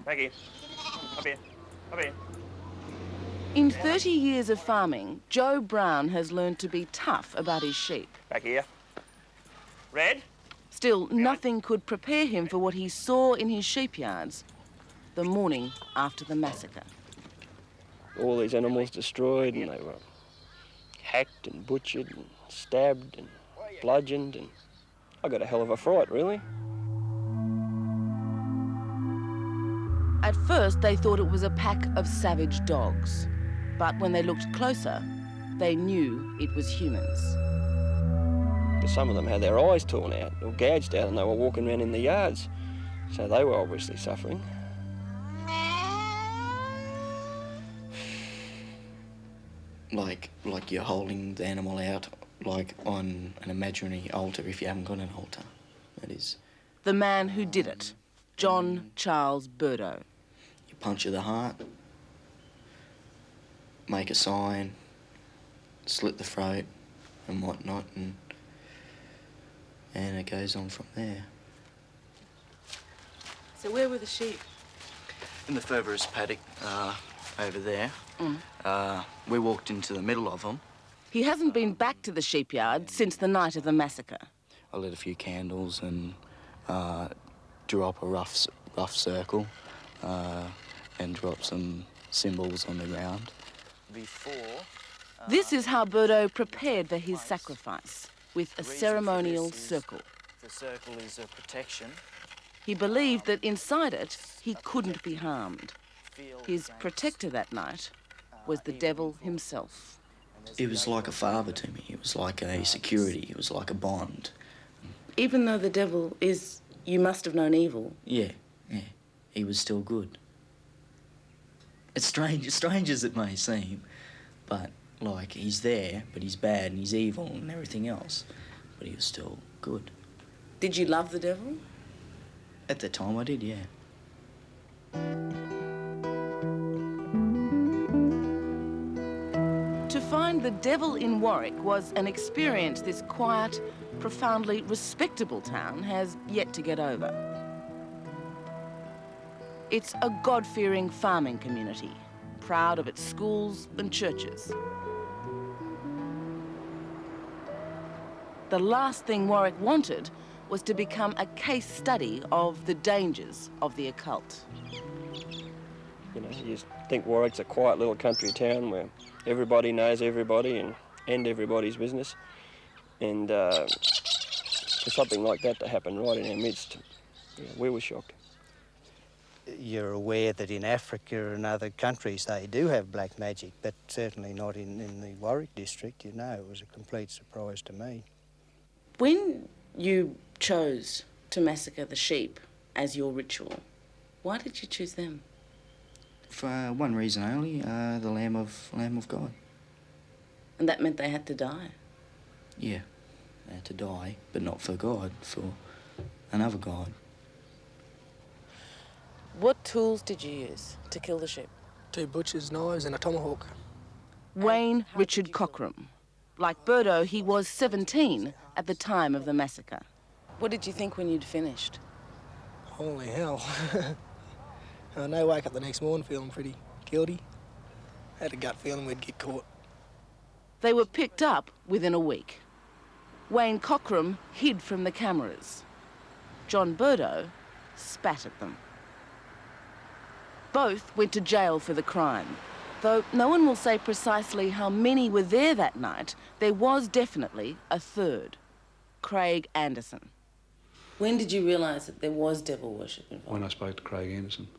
Back here. Up here. Up here. In 30 years of farming, Joe Brown has learned to be tough about his sheep. Back here. Red. Still, nothing could prepare him for what he saw in his sheepyards the morning after the massacre. All these animals destroyed, and they were hacked and butchered and stabbed and bludgeoned, and I got a hell of a fright, really. At first, they thought it was a pack of savage dogs. But when they looked closer, they knew it was humans. Some of them had their eyes torn out or gouged out, and they were walking around in the yards. So they were obviously suffering. Like you're holding the animal out, like on an imaginary altar if you haven't got an altar. That is. The man who did it, John Charles Burdoe. You puncture the heart, make a sign, slit the throat and whatnot, and it goes on from there. So where were the sheep? In the furthest paddock over there. We walked into the middle of them. He hasn't been back to the sheepyard since the night of the massacre. I lit a few candles and drew up a rough circle and dropped some symbols on the ground. This is how Burdoe prepared for his sacrifice, with a ceremonial circle. The circle is a protection. He believed that inside it, he couldn't be harmed. His protector that night was the devil himself. It was like a father to me. It was like a security. It was like a bond. Even though the devil is, you must have known evil. Yeah. He was still good. It's strange as it may seem, but, like, he's there, but he's bad and he's evil and everything else, but he was still good. Did you love the devil? At the time, I did, yeah. To find the devil in Warwick was an experience this quiet, profoundly respectable town has yet to get over. It's a God-fearing farming community, proud of its schools and churches. The last thing Warwick wanted was to become a case study of the dangers of the occult. You know, you just think Warwick's a quiet little country town where everybody knows everybody and everybody's business. And for something like that to happen right in our midst, we were shocked. You're aware that in Africa and other countries they do have black magic, but certainly not in the Warwick district. You know, it was a complete surprise to me. When you chose to massacre the sheep as your ritual, why did you choose them? For one reason only, the Lamb of God. And that meant they had to die? Yeah, they had to die, but not for God, for another God. What tools did you use to kill the sheep? 2 butcher's knives and a tomahawk. Wayne Richard Cockram. Like Burdoe, he was 17 at the time of the massacre. What did you think when you'd finished? Holy hell. No, wake up the next morning feeling pretty guilty. Had a gut feeling we'd get caught. They were picked up within a week. Wayne Cockram hid from the cameras. John Burdoe spat at them. Both went to jail for the crime. Though no one will say precisely how many were there that night, there was definitely a third, Craig Anderson. When did you realise that there was devil worship involved? When I spoke to Craig Anderson.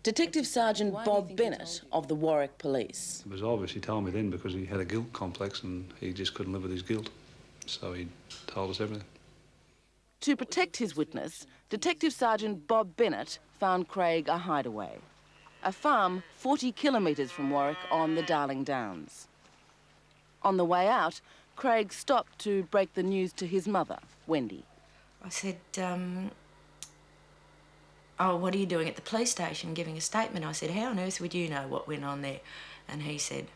Detective Sergeant Bob Bennett of the Warwick Police. It was obvious, he told me then, because he had a guilt complex and he just couldn't live with his guilt. So he told us everything. To protect his witness, Detective Sergeant Bob Bennett found Craig a hideaway. A farm 40 kilometres from Warwick on the Darling Downs. On the way out, Craig stopped to break the news to his mother, Wendy. I said, oh, what are you doing at the police station, giving a statement? I said, how on earth would you know what went on there? And he said,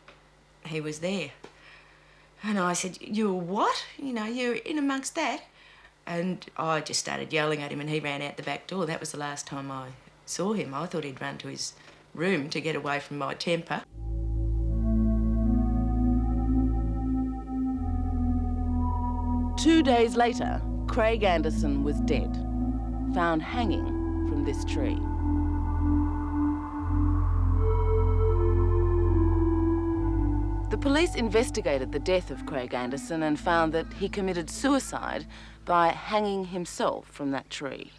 he was there. And I said, you were what? You know, you're in amongst that? And I just started yelling at him and he ran out the back door. That was the last time I saw him, I thought he'd run to his room to get away from my temper. Two days later, Craig Anderson was dead, found hanging from this tree. The police investigated the death of Craig Anderson and found that he committed suicide by hanging himself from that tree.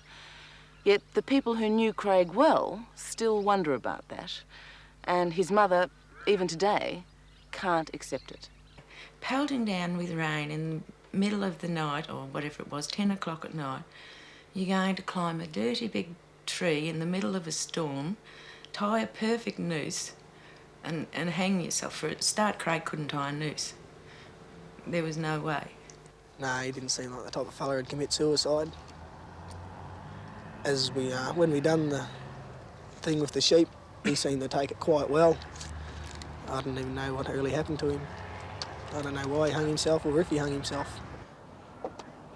Yet the people who knew Craig well still wonder about that, and his mother, even today, can't accept it. Pelting down with rain in the middle of the night, or whatever it was, 10 o'clock at night, you're going to climb a dirty big tree in the middle of a storm, tie a perfect noose, and hang yourself. For a start, Craig couldn't tie a noose. There was no way. No, he didn't seem like the type of fella who'd commit suicide. As we, when we done the thing with the sheep, he seemed to take it quite well. I don't even know what really happened to him. I don't know why he hung himself or if he hung himself.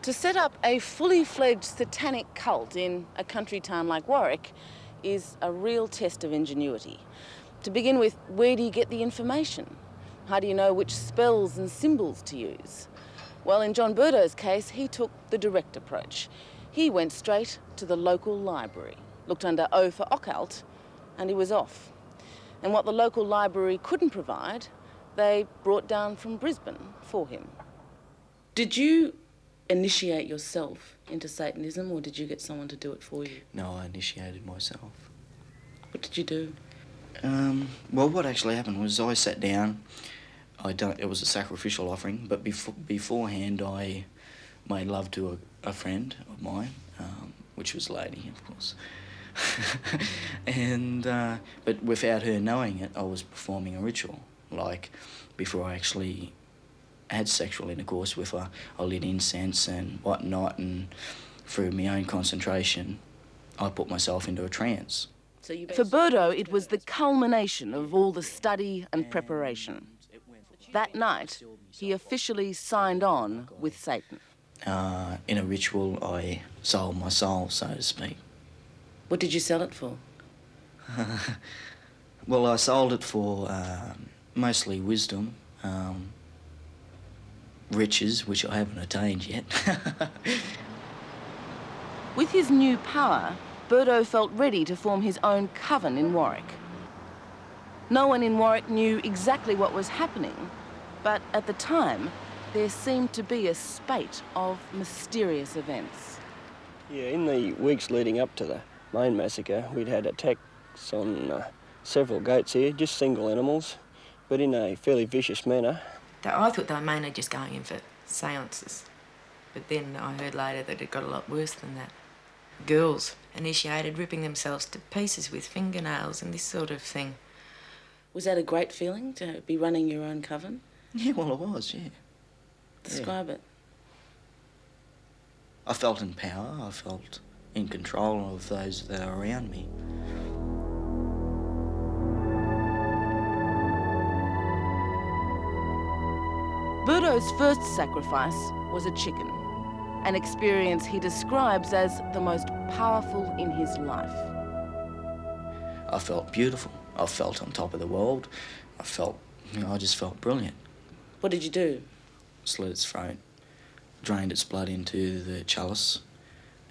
To set up a fully fledged satanic cult in a country town like Warwick is a real test of ingenuity. To begin with, where do you get the information? How do you know which spells and symbols to use? Well, in John Burdoe's case, he took the direct approach. He went straight to the local library, looked under O for occult, and he was off. And what the local library couldn't provide, they brought down from Brisbane for him. Did you initiate yourself into Satanism, or did you get someone to do it for you? No, I initiated myself. What did you do? Well, what actually happened was I sat down. It was a sacrificial offering, but beforehand I made love to a friend of mine, which was a lady, of course. But without her knowing it, I was performing a ritual. Like, before I actually had sexual intercourse with her, I lit incense and whatnot, and through my own concentration, I put myself into a trance. For Burdoe, it was the culmination of all the study and preparation. That night, he officially signed on with Satan. In a ritual, I sold my soul, so to speak. What did you sell it for? Well, I sold it for mostly wisdom, riches, which I haven't attained yet. With his new power, Burdoe felt ready to form his own coven in Warwick. No one in Warwick knew exactly what was happening, but at the time, there seemed to be a spate of mysterious events. Yeah, in the weeks leading up to the main massacre, we'd had attacks on several goats here, just single animals, but in a fairly vicious manner. I thought they were mainly just going in for seances, but then I heard later that it got a lot worse than that. Girls initiated ripping themselves to pieces with fingernails and this sort of thing. Was that a great feeling, to be running your own coven? Yeah, well, it was, yeah. Describe it. I felt in power, I felt in control of those that are around me. Burdoe's first sacrifice was a chicken, an experience he describes as the most powerful in his life. I felt beautiful. I felt on top of the world. I just felt brilliant. What did you do? Slit its throat, drained its blood into the chalice,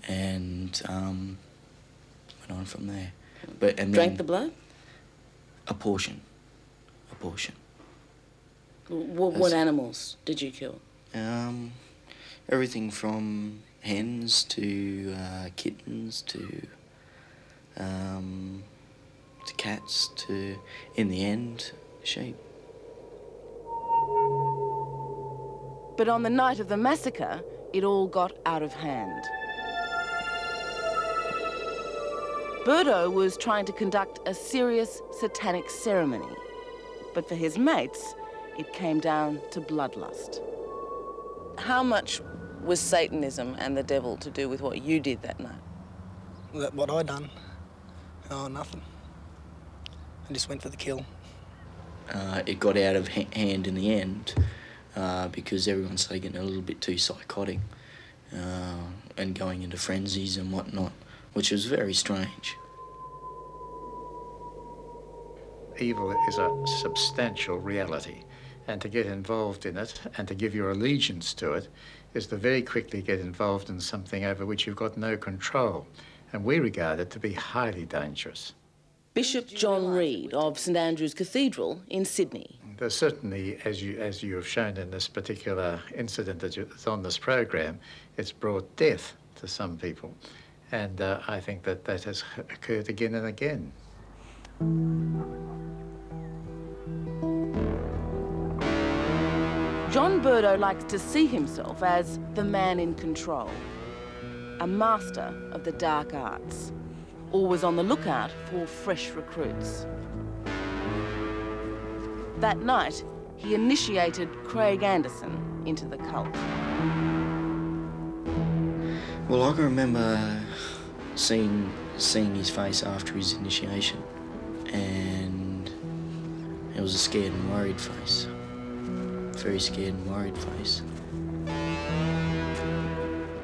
and went on from there. Drank the blood? A portion. What animals did you kill? Everything from hens to kittens to cats to, in the end, sheep. But on the night of the massacre, it all got out of hand. Burdoe was trying to conduct a serious satanic ceremony, but for his mates, it came down to bloodlust. How much was Satanism and the devil to do with what you did that night? What I done? Oh, nothing. I just went for the kill. It got out of hand in the end because everyone started getting a little bit too psychotic and going into frenzies and whatnot, which was very strange. evil is a substantial reality, and to get involved in it and to give your allegiance to it is to very quickly get involved in something over which you've got no control, and we regard it to be highly dangerous. Bishop John Reid of St Andrew's Cathedral in Sydney. There's certainly, as you have shown in this particular incident that's on this program, it's brought death to some people, and I think that has occurred again and again. John Burdoe likes to see himself as the man in control, a master of the dark arts, always on the lookout for fresh recruits. That night, he initiated Craig Anderson into the cult. Well, I can remember seeing his face after his initiation, and it was a scared and worried face. Very scared and worried face.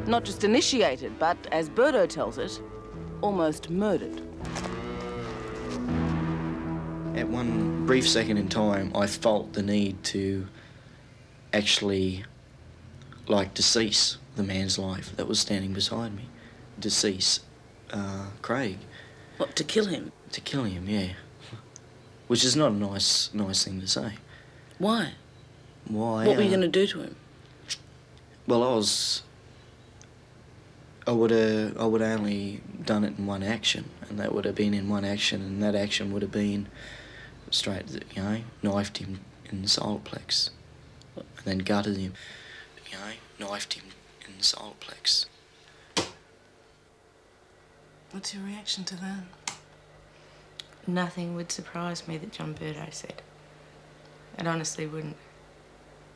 Not just initiated, but, as Burdoe tells it, almost murdered. At one brief second in time, I felt the need to actually, decease the man's life that was standing beside me. Decease Craig. What, to kill him? To kill him, yeah. Which is not a nice thing to say. Why? Why? What were you going to do to him? Well, I would have only done it in one action, and that would have been in one action, and that action would have been straight, knifed him in the solar plex, and then gutted him, knifed him in the solar plex. What's your reaction to that? Nothing would surprise me that John Burdoe said. It honestly wouldn't.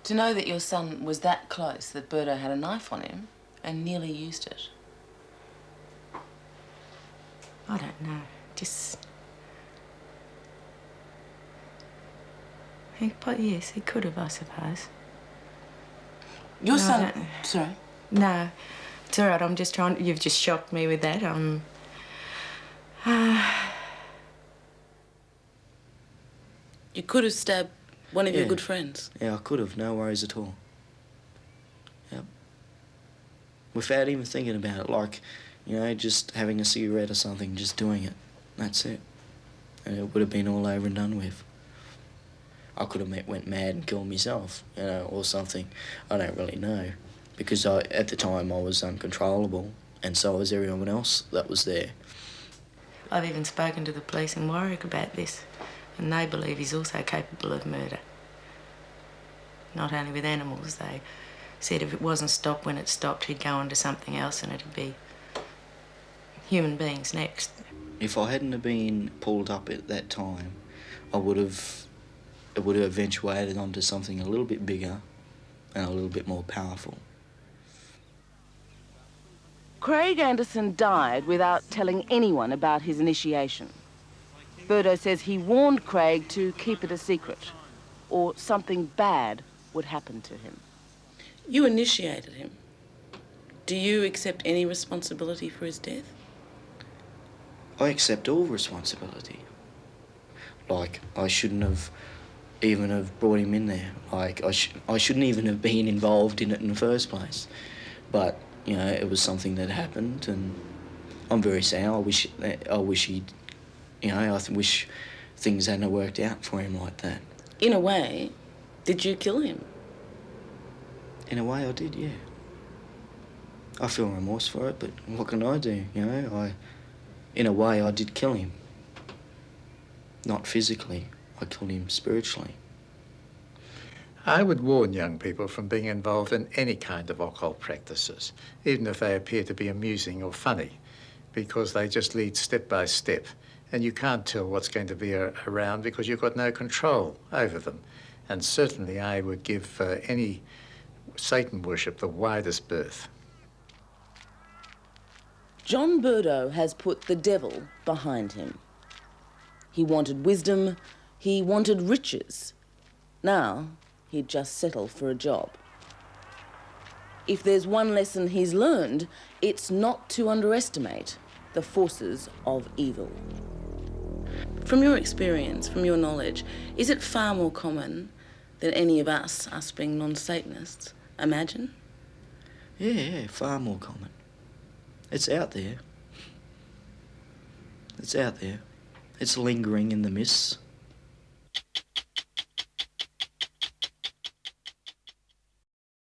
To know that your son was that close that Burdoe had a knife on him and nearly used it. I don't know. But yes, he could have, I suppose. Your No, son... Sorry? No, it's all right. I'm just trying... You've just shocked me with that. You could have stabbed one of your Yeah. good friends. Yeah, I could have. No worries at all. Yep. Without even thinking about it, just having a cigarette or something, just doing it. That's it. And it would have been all over and done with. I could have went mad and killed myself, or something. I don't really know. Because at the time I was uncontrollable, and so was everyone else that was there. I've even spoken to the police in Warwick about this, and they believe he's also capable of murder. Not only with animals, they said if it wasn't stopped when it stopped, he'd go on to something else, and it'd be human beings next. If I hadn't have been pulled up at that time, it would have eventuated onto something a little bit bigger and a little bit more powerful. Craig Anderson died without telling anyone about his initiation. Burdoe says he warned Craig to keep it a secret, or something bad would happen to him. You initiated him. Do you accept any responsibility for his death? I accept all responsibility. I shouldn't have even have brought him in there. I shouldn't even have been involved in it in the first place. But, it was something that happened, and I'm very sad. I wish he'd, I wish things hadn't worked out for him like that. In a way, did you kill him? In a way, I did, yeah. I feel remorse for it, but what can I do, In a way, I did kill him. Not physically, I killed him spiritually. I would warn young people from being involved in any kind of occult practices, even if they appear to be amusing or funny, because they just lead step by step, and you can't tell what's going to be around because you've got no control over them. And certainly I would give any Satan worship the widest berth. John Burdoe has put the devil behind him. He wanted wisdom, he wanted riches. Now, he'd just settle for a job. If there's one lesson he's learned, it's not to underestimate the forces of evil. From your experience, from your knowledge, is it far more common than any of us being non-Satanists, imagine? Yeah, far more common. It's out there. It's out there. It's lingering in the mists.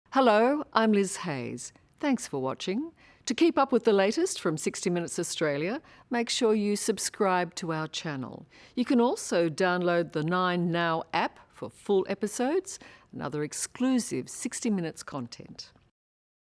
Hello, I'm Liz Hayes. Thanks for watching. To keep up with the latest from 60 Minutes Australia, make sure you subscribe to our channel. You can also download the 9Now app for full episodes and other exclusive 60 Minutes content.